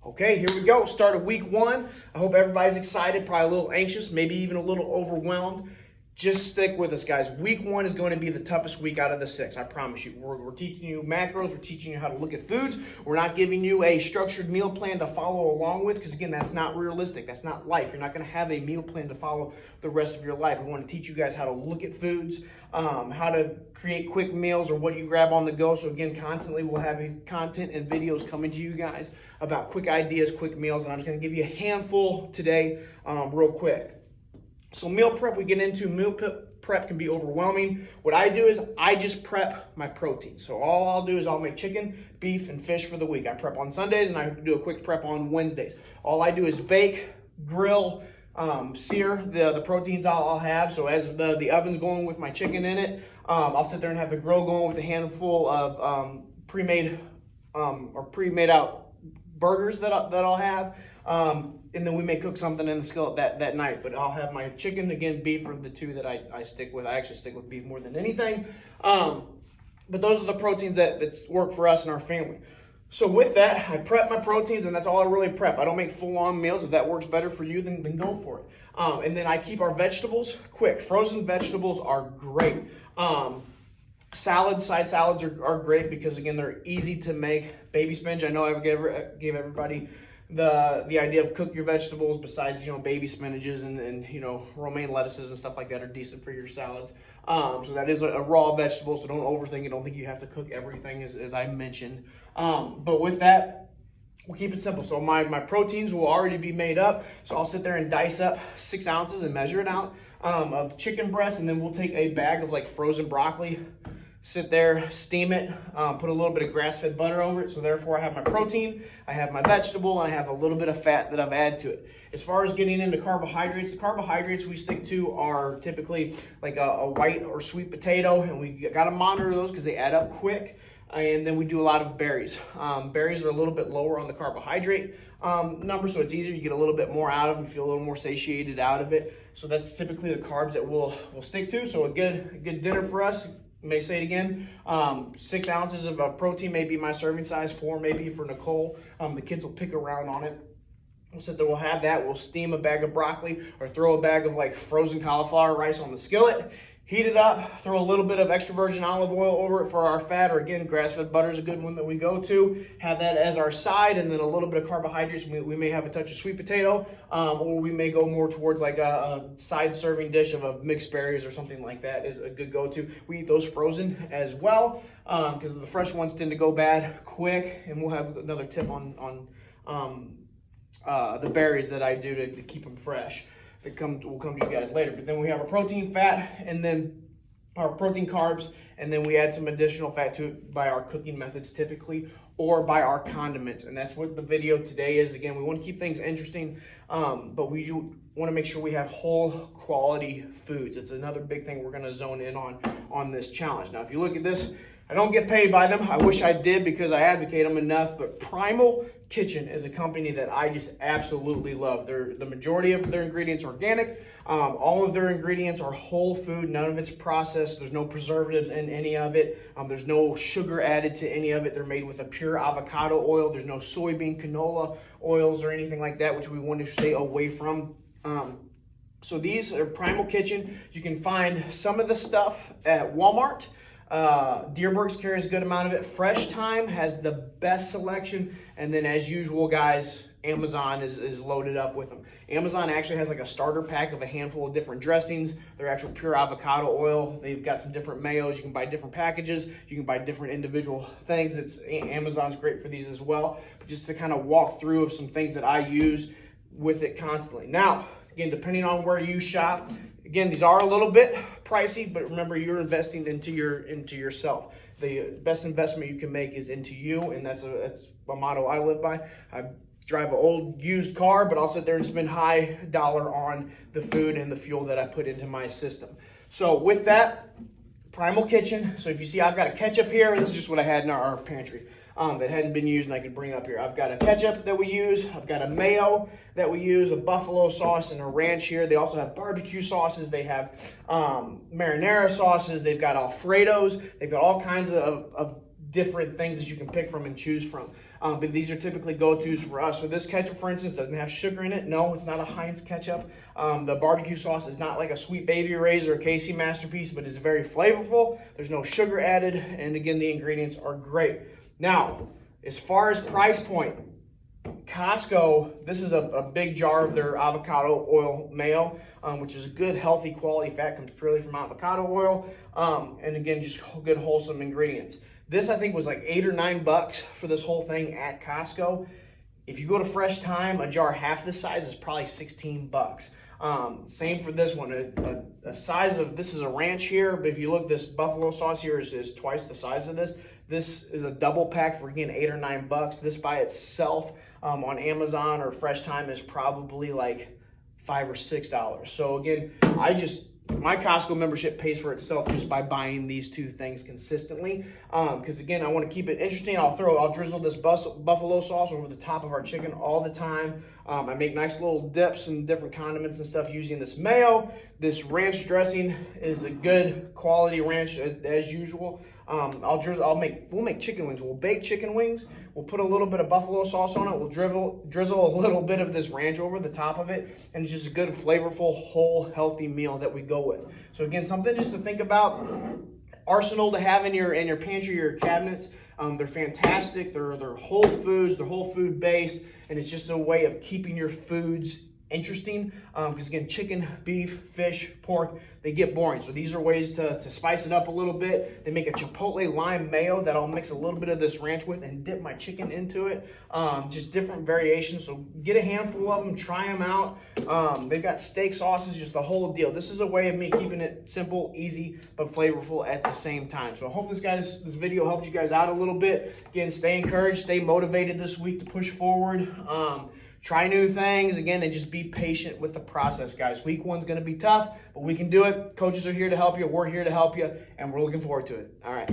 Okay, here we go. Start of week 1. I hope everybody's excited, probably a little anxious, maybe even a little overwhelmed. Just stick with us, guys. Week 1 is going to be the toughest week out of the 6. I promise you. We're teaching you macros. We're teaching you how to look at foods. We're not giving you a structured meal plan to follow along with because, again, that's not realistic. That's not life. You're not going to have a meal plan to follow the rest of your life. We want to teach you guys how to look at foods, how to create quick meals or what you grab on the go. So, again, constantly we'll have content and videos coming to you guys about quick ideas, quick meals. And I'm just going to give you a handful today real quick. So meal prep we get into, meal prep can be overwhelming. What I do is I just prep my protein. So all I'll do is I'll make chicken, beef, and fish for the week. I prep on Sundays and I do a quick prep on Wednesdays. All I do is bake, grill, sear the proteins I'll have. So as the oven's going with my chicken in it, I'll sit there and have the grill going with a handful of pre-made out burgers that I'll have. And then we may cook something in the skillet that night. But I'll have my chicken, again, beef are the two that I stick with. I actually stick with beef more than anything. But those are the proteins that work for us and our family. So with that, I prep my proteins, and that's all I really prep. I don't make full-on meals. If that works better for you, then go for it. And then I keep our vegetables quick. Frozen vegetables are great. Side salads are great because, again, they're easy to make. Baby spinach, I know I gave everybody the idea of cook your vegetables besides, baby spinaches and romaine lettuces and stuff like that are decent for your salads. So that is a raw vegetable, so don't overthink it. Don't think you have to cook everything as I mentioned. But with that, we'll keep it simple. So my proteins will already be made up. So I'll sit there and dice up 6 ounces and measure it out of chicken breast. And then we'll take a bag of frozen broccoli, sit there, steam it, put a little bit of grass-fed butter over it. So therefore I have my protein, I have my vegetable, and I have a little bit of fat that I've added to it. As far as getting into carbohydrates, the carbohydrates we stick to are typically like a white or sweet potato, and we got to monitor those because they add up quick. And then we do a lot of berries. Berries are a little bit lower on the carbohydrate number, so it's easier. You get a little bit more out of them, feel a little more satiated out of it. So that's typically the carbs that we'll stick to. So a good dinner for us. May say it again, 6 ounces of protein may be my serving size, 4 maybe for Nicole. The kids will pick around on it. We'll sit there, we'll have that. We'll steam a bag of broccoli or throw a bag of frozen cauliflower rice on the skillet. Heat it up, throw a little bit of extra virgin olive oil over it for our fat, or again, grass-fed butter is a good one that we go to. Have that as our side, and then a little bit of carbohydrates. We may have a touch of sweet potato, or we may go more towards a side serving dish of a mixed berries or something like that is a good go-to. We eat those frozen as well, because the fresh ones tend to go bad quick, and we'll have another tip on the berries that I do to keep them fresh. We'll come to you guys later. But then we have our protein, fat, and then our protein, carbs, and then we add some additional fat to it by our cooking methods typically, or by our condiments. And that's what the video today is. Again, we want to keep things interesting, but we want to make sure we have whole quality foods. It's another big thing we're going to zone in on this challenge. Now, if you look at this, I don't get paid by them. I wish I did because I advocate them enough, but Primal Kitchen is a company that I just absolutely love. The majority of their ingredients are organic. All of their ingredients are whole food. None of it's processed. There's no preservatives in any of it. There's no sugar added to any of it. They're made with a pure avocado oil. There's no soybean canola oils or anything like that, which we want to stay away from. So these are Primal Kitchen. You can find some of the stuff at Walmart. Dearborg's carries a good amount of it. Fresh Time has the best selection, and then as usual, guys, Amazon is loaded up with them. Amazon actually has a starter pack of a handful of different dressings. They're actual pure avocado oil. They've got some different mayos. You can buy different packages. You can buy different individual things. Amazon's great for these as well. But just to kind of walk through of some things that I use with it constantly. Now, again, depending on where you shop, again, these are a little bit pricey, but remember, you're investing into yourself. The best investment you can make is into you, and that's a motto I live by. I drive an old used car, but I'll sit there and spend high dollar on the food and the fuel that I put into my system. So with that, Primal Kitchen. So if you see, I've got a ketchup here. This is just what I had in our pantry that hadn't been used and I could bring up here. I've got a ketchup that we use. I've got a mayo that we use, a buffalo sauce, and a ranch here. They also have barbecue sauces. They have marinara sauces. They've got Alfredos. They've got all kinds of different things that you can pick from and choose from. But these are typically go-tos for us. So this ketchup, for instance, doesn't have sugar in it. No, it's not a Heinz ketchup. The barbecue sauce is not like a Sweet Baby Ray's or a KC Masterpiece, but it's very flavorful. There's no sugar added, and again, the ingredients are great. Now, as far as price point, Costco, this is a big jar of their avocado oil mayo, which is a good, healthy, quality fat, comes purely from avocado oil, and again, just good, wholesome ingredients. This, I think, was like $8 or $9 for this whole thing at Costco. If you go to Fresh Thyme, a jar half this size is probably $16. Same for this one. A size of, this is a ranch here, but if you look, this buffalo sauce here is twice the size of this. This is a double pack for, again, $8 or $9. This by itself on Amazon or Fresh Thyme is probably like $5 or $6. So again, my Costco membership pays for itself just by buying these two things consistently. Because again, I want to keep it interesting. I'll drizzle this buffalo sauce over the top of our chicken all the time. I make nice little dips and different condiments and stuff using this mayo. This ranch dressing is a good quality ranch as usual. We'll make chicken wings. We'll bake chicken wings. We'll put a little bit of buffalo sauce on it. We'll drizzle a little bit of this ranch over the top of it, and it's just a good, flavorful, whole, healthy meal that we go with. So again, something just to think about. Arsenal to have in your pantry, your cabinets. They're fantastic. They're whole foods. They're whole food based, and it's just a way of keeping your foods interesting, because again, chicken, beef, fish, pork, they get boring. So these are ways to spice it up a little bit. They make a chipotle lime mayo that I'll mix a little bit of this ranch with and dip my chicken into it. Just different variations. So get a handful of them, try them out. They've got steak sauces, just the whole deal. This is a way of me keeping it simple, easy, but flavorful at the same time. So I hope this video helped you guys out a little bit. Again, stay encouraged, stay motivated this week to push forward. Try new things, again, and just be patient with the process, guys. Week one's going to be tough, but we can do it. Coaches are here to help you. We're here to help you, and we're looking forward to it. All right.